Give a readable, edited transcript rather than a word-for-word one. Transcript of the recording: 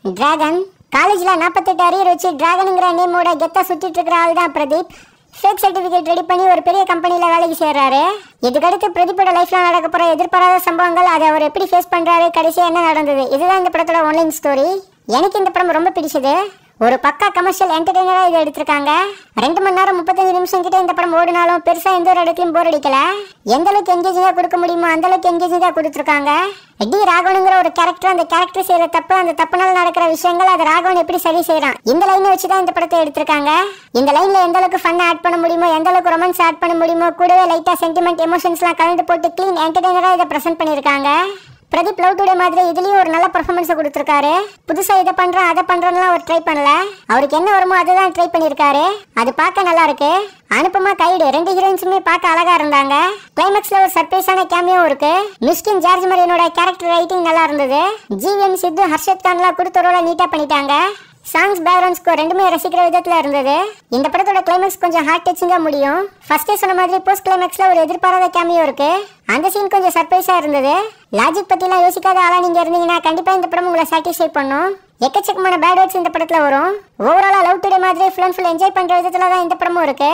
Dragon காலேஜ்ல 48 arrear வச்சு டிராகனுங்கிற நேமோட கெத்தா சுத்திட்டு இருக்கிற ஆள் தான் பிரதீப். ஃபேக் சர்டிஃபிகேட் ரெடி பண்ணி ஒரு பெரிய கம்பெனில வேலைக்கு சேர்றாரு. இதுக்கடுத்து பிரதீப்போட லைஃப்ல நடக்க போற எதிர்பாராத சம்பவங்கள், அதை அவர் எப்படி ஃபேஸ் பண்றாரு, கடைசியா என்ன நடந்தது, இதுதான் இந்த படத்தோட ஆன்லைன் ஸ்டோரி. எனக்கு இந்த படம் ரொம்ப பிடிச்சது. ஒரு பக்கா கமர்ஷியல் என்டர்டெய்னரா இதை எடுத்திருக்காங்க. 2 மணி நேரம் 35 நிமிஷம் கிட்ட இந்த படம் ஓடினாலும் பெருசா எந்த ஒரு இடத்துலயும் போர் அடிக்கல. எந்த அளவுக்கு என்கேஜிங்கா கொடுக்க முடியுமோ அந்த அளவுக்கு என்கேஜிங்கா கொடுத்துருக்காங்க. டி ராகவனுங்கிற ஒரு கேரக்டர், அந்த கேரக்டர் செய்யற தப்பு, அந்த தப்புனால நடக்கிற விஷயங்கள், அதை ராகவன் எப்படி சரி செய்யறான், இந்த லைனை வச்சுதான் இந்த படத்தை எடுத்திருக்காங்க. இந்த லைன்ல எந்த அளவுக்கு ஃபன் ஆட் பண்ண முடியுமோ, எந்த அளவுக்கு ரொமான்ஸ் ஆட் பண்ண முடியுமோ, கூடவே லைட்டா சென்டிமெண்ட் எமோஷன்ஸ் எல்லாம் கலந்து போட்டு கிளீன் என்டர்டெய்னரா இதை பிரசன்ட் பண்ணிருக்காங்க. பிரதீப் லவ் டுடே மாதிரி இதுலயும் ஒரு நல்ல பெர்ஃபார்மன்ஸ் கொடுத்திருக்காரு. புதுசா இதை பண்றேன் அதை பண்றேன்னு அவர் ட்ரை பண்ணல. அவருக்கு என்ன வருமோ அதுதான் ட்ரை பண்ணிருக்காரு. அது பார்க்க நல்லா இருக்கு. அனுப்பமா கைடு 2 ஹீரோயின்ஸுமே பார்க்க அழகா இருந்தாங்க. கிளைமேக்ஸ்ல ஒரு சர்ப்ரைஸான கேமியோ இருக்கு. மிஸ்கின் ஜார்ஜ் மரியனோட கேரக்டர் ரைட்டிங் நல்லா இருந்தது. ஜிவிஎம் சித்து, ஹர்ஷத் கான்லாம் கொடுத்தரோட நீட்டா பண்ணிட்டாங்க. சாங்ஸ், பேக்ரவுண்ட் ஸ்கோர் ரெண்டுமே ரசிக்கிற விதத்துல இருந்தது. இந்த படத்தோட கிளைமேக்ஸ் கொஞ்சம் ஹார்ட் டச்சிங்கா முடியும். ஃபர்ஸ்டே சொன்ன மாதிரி போஸ்ட் கிளைமேக்ஸ்ல ஒரு எதிர்பாராத கேமியோ இருக்கு. அந்த சீன் கொஞ்சம் சர்ப்ரைஸா இருந்தது. லாஜிக் பத்திலாம் யோசிக்காத ஆளா நீங்க இருந்தீங்கன்னா கண்டிப்பா இந்த படம் உங்களை சாட்டிஸ்ஃபை பண்ணும். எக்கச்சக்கமான பேட் வேர்ட்ஸ் இந்த படத்துல வரும். ஓவராலா லவ் டுடே மாதிரி ஃபுல் அண்ட் ஃபுல் என்ஜாய் பண்ற விதத்துல தான் இந்த படமும் இருக்கு.